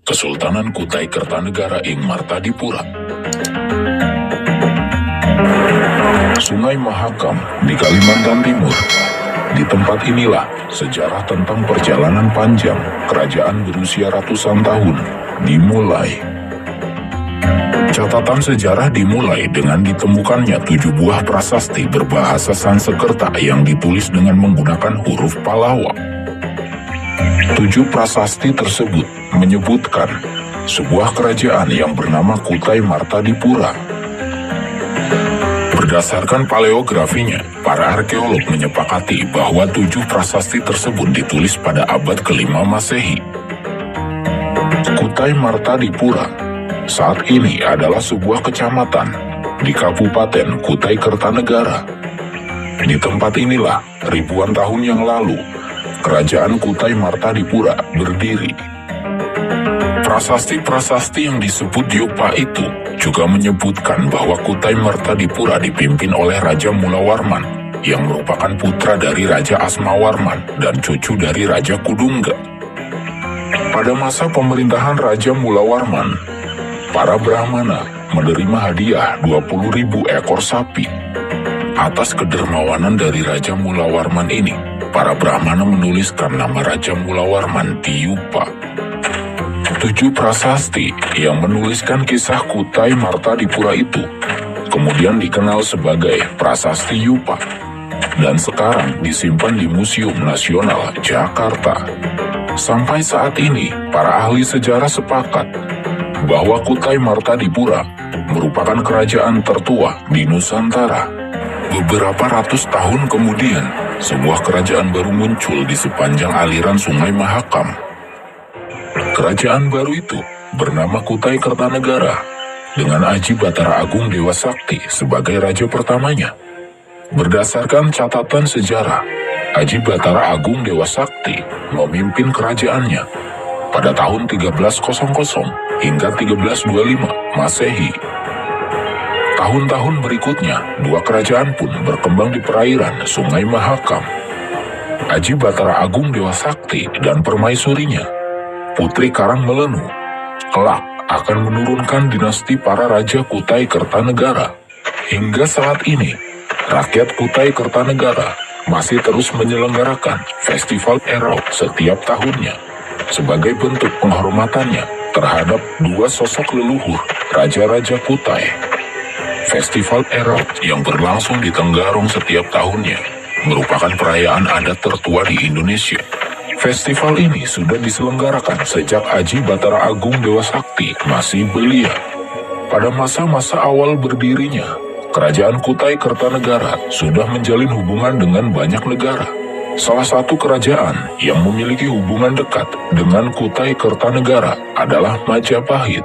Kesultanan Kutai Kertanegara ing Martadipura. Sungai Mahakam di Kalimantan Timur. Di tempat inilah sejarah tentang perjalanan panjang kerajaan berusia ratusan tahun dimulai. Catatan sejarah dimulai dengan ditemukannya 7 buah prasasti berbahasa Sanskerta yang ditulis dengan menggunakan huruf Pallawa. 7 prasasti tersebut menyebutkan sebuah kerajaan yang bernama Kutai Martadipura. Berdasarkan paleografinya, para arkeolog menyepakati bahwa 7 prasasti tersebut ditulis pada abad ke-5 Masehi. Kutai Martadipura saat ini adalah sebuah kecamatan di Kabupaten Kutai Kertanegara. Di tempat inilah ribuan tahun yang lalu Kerajaan Kutai Martadipura berdiri. Prasasti-prasasti yang disebut Yupa itu juga menyebutkan bahwa Kutai Martadipura dipimpin oleh Raja Mulawarman yang merupakan putra dari Raja Asmawarman dan cucu dari Raja Kudungga. Pada masa pemerintahan Raja Mulawarman, para Brahmana menerima hadiah 20.000 ekor sapi. Atas kedermawanan dari Raja Mulawarman ini, para Brahmana menuliskan nama Raja Mulawarman di Yupa. 7 prasasti yang menuliskan kisah Kutai Martadipura itu kemudian dikenal sebagai Prasasti Yupa dan sekarang disimpan di Museum Nasional Jakarta. Sampai saat ini, para ahli sejarah sepakat bahwa Kutai Martadipura merupakan kerajaan tertua di Nusantara. Beberapa ratus tahun kemudian, sebuah kerajaan baru muncul di sepanjang aliran Sungai Mahakam. Kerajaan baru itu bernama Kutai Kertanegara, dengan Aji Batara Agung Dewa Sakti sebagai raja pertamanya. Berdasarkan catatan sejarah, Aji Batara Agung Dewa Sakti memimpin kerajaannya pada tahun 1300 hingga 1325 Masehi. Tahun-tahun berikutnya, 2 kerajaan pun berkembang di perairan Sungai Mahakam. Aji Batara Agung Dewa Sakti dan permaisurinya, Putri Karangmelenu, kelak akan menurunkan dinasti para raja Kutai Kertanegara. Hingga saat ini, rakyat Kutai Kertanegara masih terus menyelenggarakan Festival Erau setiap tahunnya sebagai bentuk penghormatannya terhadap 2 sosok leluhur raja-raja Kutai. Festival Erau yang berlangsung di Tenggarong setiap tahunnya merupakan perayaan adat tertua di Indonesia. Festival ini sudah diselenggarakan sejak Aji Batara Agung Dewa Sakti masih belia. Pada masa-masa awal berdirinya, Kerajaan Kutai Kertanegara sudah menjalin hubungan dengan banyak negara. Salah satu kerajaan yang memiliki hubungan dekat dengan Kutai Kertanegara adalah Majapahit.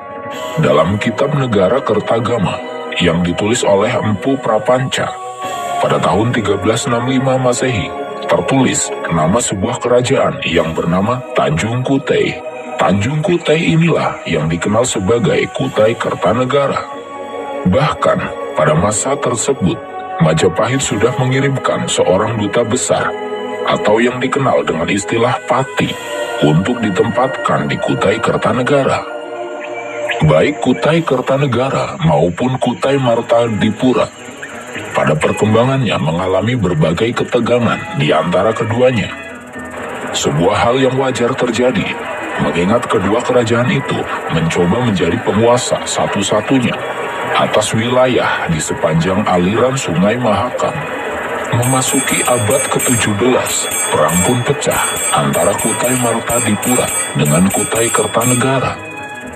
Dalam kitab Negara Kertagama yang ditulis oleh Empu Prapanca pada tahun 1365 Masehi, tertulis nama sebuah kerajaan yang bernama Tanjung Kutai. Tanjung Kutai inilah yang dikenal sebagai Kutai Kertanegara. Bahkan pada masa tersebut, Majapahit sudah mengirimkan seorang duta besar atau yang dikenal dengan istilah Pati untuk ditempatkan di Kutai Kertanegara. Baik Kutai Kertanegara maupun Kutai Martadipura pada perkembangannya mengalami berbagai ketegangan di antara keduanya. Sebuah hal yang wajar terjadi, mengingat kedua kerajaan itu mencoba menjadi penguasa satu-satunya atas wilayah di sepanjang aliran Sungai Mahakam. Memasuki abad ke-17, perang pun pecah antara Kutai Martadipura dengan Kutai Kertanegara.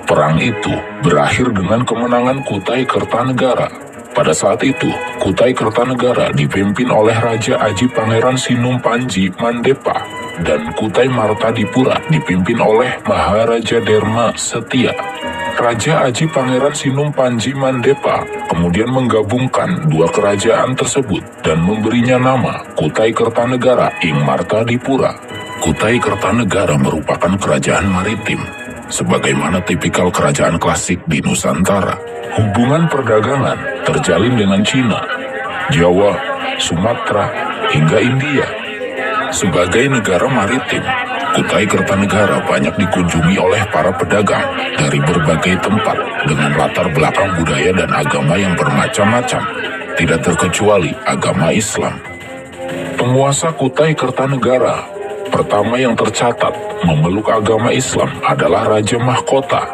Perang itu berakhir dengan kemenangan Kutai Kertanegara. Pada saat itu, Kutai Kertanegara dipimpin oleh Raja Aji Pangeran Sinum Panji Mandepa dan Kutai Martadipura dipimpin oleh Maharaja Derma Setia. Raja Aji Pangeran Sinum Panji Mandepa kemudian menggabungkan 2 kerajaan tersebut dan memberinya nama Kutai Kertanegara ing Martadipura. Kutai Kertanegara merupakan kerajaan maritim, sebagaimana tipikal kerajaan klasik di Nusantara. Hubungan perdagangan terjalin dengan Cina, Jawa, Sumatera, hingga India. Sebagai negara maritim, Kutai Kertanegara banyak dikunjungi oleh para pedagang dari berbagai tempat dengan latar belakang budaya dan agama yang bermacam-macam, tidak terkecuali agama Islam. Penguasa Kutai Kertanegara pertama yang tercatat memeluk agama Islam adalah Raja Mahkota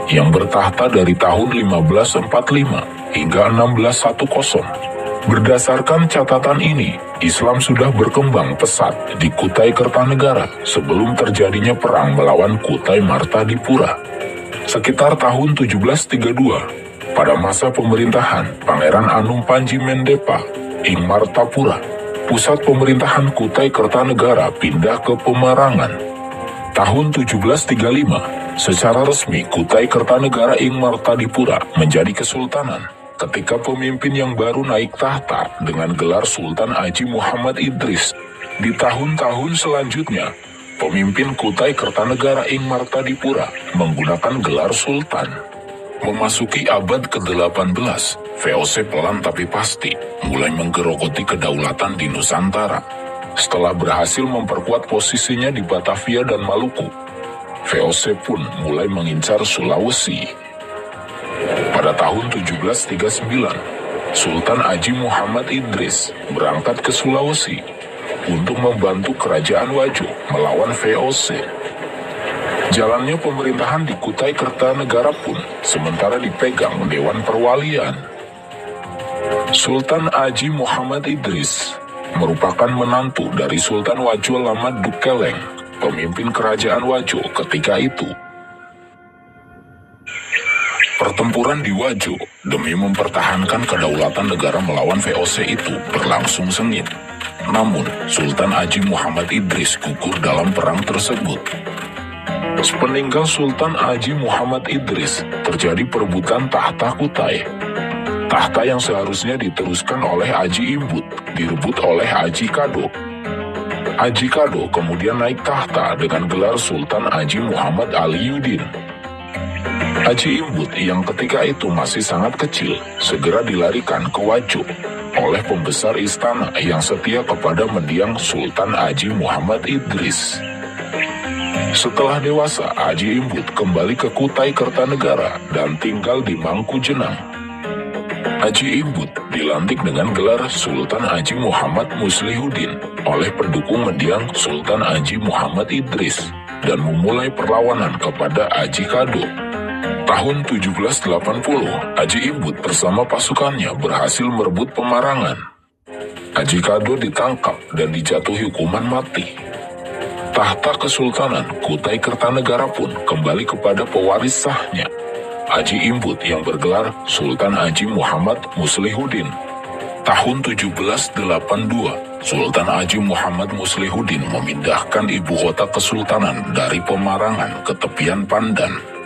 yang bertahta dari tahun 1545 hingga 1610. Berdasarkan catatan ini, Islam sudah berkembang pesat di Kutai Kertanegara sebelum terjadinya perang melawan Kutai Martadipura. Sekitar tahun 1732, pada masa pemerintahan Pangeran Anum Panji Mendepa ing Martapura, pusat pemerintahan Kutai Kertanegara pindah ke Pemarangan. Tahun 1735, secara resmi Kutai Kertanegara ing Martadipura menjadi kesultanan ketika pemimpin yang baru naik tahta dengan gelar Sultan Haji Muhammad Idris. Di tahun-tahun selanjutnya, pemimpin Kutai Kertanegara ing Martadipura menggunakan gelar Sultan. Memasuki abad ke-18, VOC pelan tapi pasti mulai menggerogoti kedaulatan di Nusantara. Setelah berhasil memperkuat posisinya di Batavia dan Maluku, VOC pun mulai mengincar Sulawesi. Pada tahun 1739, Sultan Haji Muhammad Idris berangkat ke Sulawesi untuk membantu Kerajaan Wajo melawan VOC. Jalannya pemerintahan di Kutai Kertanegara pun sementara dipegang Dewan Perwalian. Sultan Haji Muhammad Idris merupakan menantu dari Sultan Wajo Lamat Dukeleng, pemimpin Kerajaan Wajo ketika itu. Pertempuran di Wajo demi mempertahankan kedaulatan negara melawan VOC itu berlangsung sengit. Namun, Sultan Haji Muhammad Idris gugur dalam perang tersebut. Sepeninggal Sultan Haji Muhammad Idris, terjadi perebutan tahta Kutai. Tahta yang seharusnya diteruskan oleh Haji Imbut direbut oleh Haji Kado. Haji Kado kemudian naik tahta dengan gelar Sultan Haji Muhammad Aliuddin. Haji Imbut yang ketika itu masih sangat kecil segera dilarikan ke Wajo oleh pembesar istana yang setia kepada mendiang Sultan Haji Muhammad Idris. Setelah dewasa, Haji Imbut kembali ke Kutai Kertanegara dan tinggal di Mangkujenang. Haji Imbut dilantik dengan gelar Sultan Haji Muhammad Muslihuddin oleh pendukung mendiang Sultan Haji Muhammad Idris dan memulai perlawanan kepada Haji Kado. Tahun 1780, Haji Imbut bersama pasukannya berhasil merebut Pemarangan. Haji Kado ditangkap dan dijatuhi hukuman mati. Tahta Kesultanan Kutai Kertanegara pun kembali kepada pewaris sahnya, Haji Imbut yang bergelar Sultan Haji Muhammad Muslihuddin. Tahun 1782, Sultan Haji Muhammad Muslihuddin memindahkan ibu kota kesultanan dari Pemarangan ke Tepian Pandan.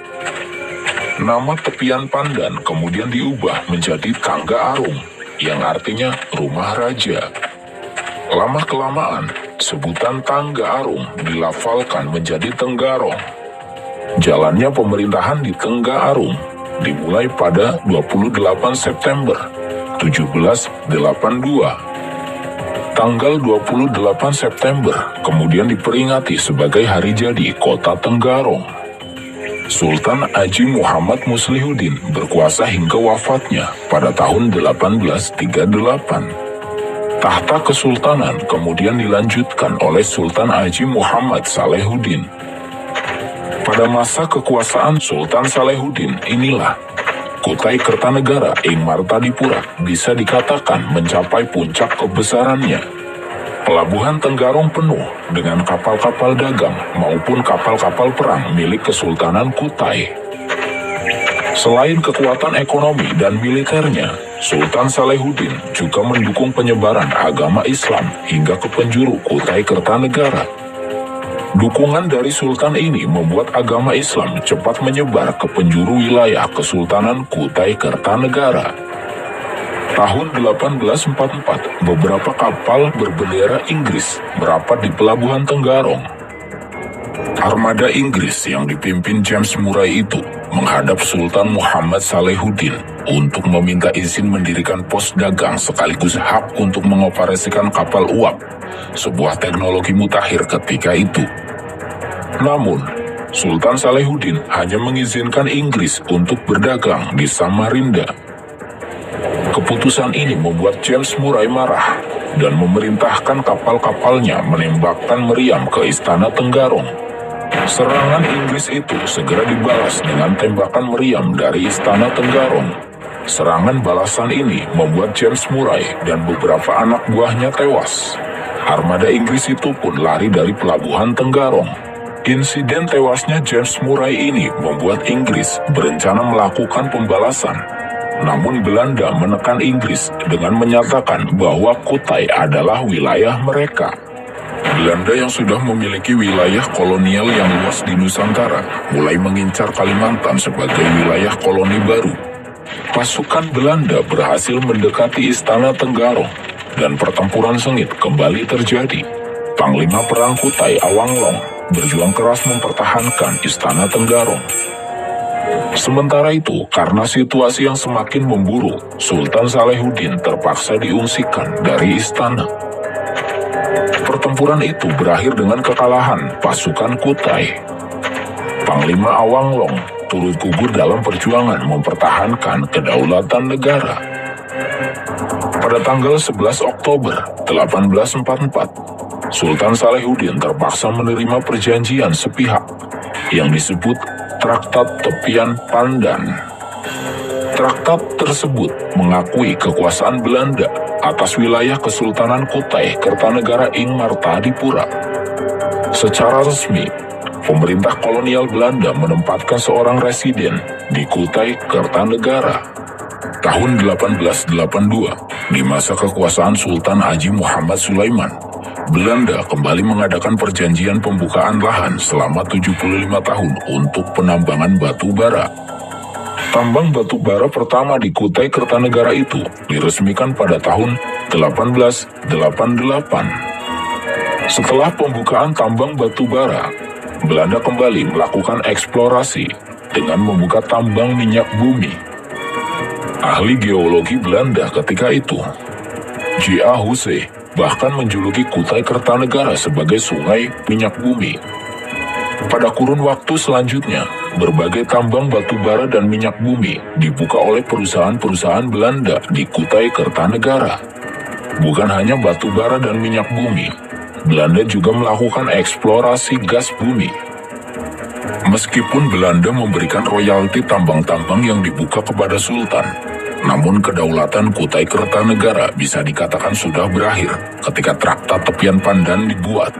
Nama Tepian Pandan kemudian diubah menjadi Tangga Arum, yang artinya rumah raja. Lama-kelamaan, sebutan Tangga Arum dilafalkan menjadi Tenggarong. Jalannya pemerintahan di Tengga Arum dimulai pada 28 September 1782. Tanggal 28 September kemudian diperingati sebagai hari jadi kota Tenggarong. Sultan Haji Muhammad Muslihuddin berkuasa hingga wafatnya pada tahun 1838. Tahta Kesultanan kemudian dilanjutkan oleh Sultan Haji Muhammad Salehuddin. Pada masa kekuasaan Sultan Salehuddin inilah Kutai Kertanegara ing Martadipura bisa dikatakan mencapai puncak kebesarannya. Pelabuhan Tenggarong penuh dengan kapal-kapal dagang maupun kapal-kapal perang milik Kesultanan Kutai. Selain kekuatan ekonomi dan militernya, Sultan Salehuddin juga mendukung penyebaran agama Islam hingga ke penjuru Kutai Kertanegara. Dukungan dari Sultan ini membuat agama Islam cepat menyebar ke penjuru wilayah Kesultanan Kutai Kertanegara. Tahun 1844, beberapa kapal berbendera Inggris merapat di Pelabuhan Tenggarong. Armada Inggris yang dipimpin James Murray itu menghadap Sultan Muhammad Salehuddin untuk meminta izin mendirikan pos dagang sekaligus hak untuk mengoperasikan kapal uap, sebuah teknologi mutakhir ketika itu. Namun, Sultan Salehuddin hanya mengizinkan Inggris untuk berdagang di Samarinda. Keputusan ini membuat James Murray marah dan memerintahkan kapal-kapalnya menembakkan meriam ke Istana Tenggarong. Serangan Inggris itu segera dibalas dengan tembakan meriam dari Istana Tenggarong. Serangan balasan ini membuat James Murray dan beberapa anak buahnya tewas. Armada Inggris itu pun lari dari pelabuhan Tenggarong. Insiden tewasnya James Murray ini membuat Inggris berencana melakukan pembalasan. Namun Belanda menekan Inggris dengan menyatakan bahwa Kutai adalah wilayah mereka. Belanda yang sudah memiliki wilayah kolonial yang luas di Nusantara mulai mengincar Kalimantan sebagai wilayah koloni baru. Pasukan Belanda berhasil mendekati Istana Tenggarong dan pertempuran sengit kembali terjadi. Panglima Perang Kutai Awanglong berjuang keras mempertahankan Istana Tenggarong. Sementara itu, karena situasi yang semakin memburuk, Sultan Salehuddin terpaksa diungsikan dari istana. Pertempuran itu berakhir dengan kekalahan pasukan Kutai. Panglima Awanglong turut gugur dalam perjuangan mempertahankan kedaulatan negara. Pada tanggal 11 Oktober 1844, Sultan Salehuddin terpaksa menerima perjanjian sepihak yang disebut Traktat Tepian Pandan. Traktat tersebut mengakui kekuasaan Belanda atas wilayah Kesultanan Kutai Kertanegara ing Martadipura. Secara resmi, pemerintah kolonial Belanda menempatkan seorang residen di Kutai Kertanegara. Tahun 1882, di masa kekuasaan Sultan Haji Muhammad Sulaiman, Belanda kembali mengadakan perjanjian pembukaan lahan selama 75 tahun untuk penambangan batu bara. Tambang batu bara pertama di Kutai Kertanegara itu diresmikan pada tahun 1888. Setelah pembukaan tambang batu bara, Belanda kembali melakukan eksplorasi dengan membuka tambang minyak bumi. Ahli geologi Belanda ketika itu, J.A. Huse, bahkan menjuluki Kutai Kertanegara sebagai sungai minyak bumi. Pada kurun waktu selanjutnya, berbagai tambang batu bara dan minyak bumi dibuka oleh perusahaan-perusahaan Belanda di Kutai Kertanegara. Bukan hanya batu bara dan minyak bumi, Belanda juga melakukan eksplorasi gas bumi. Meskipun Belanda memberikan royalti tambang-tambang yang dibuka kepada Sultan, namun kedaulatan Kutai Kertanegara bisa dikatakan sudah berakhir ketika Traktat Tepian Pandan dibuat.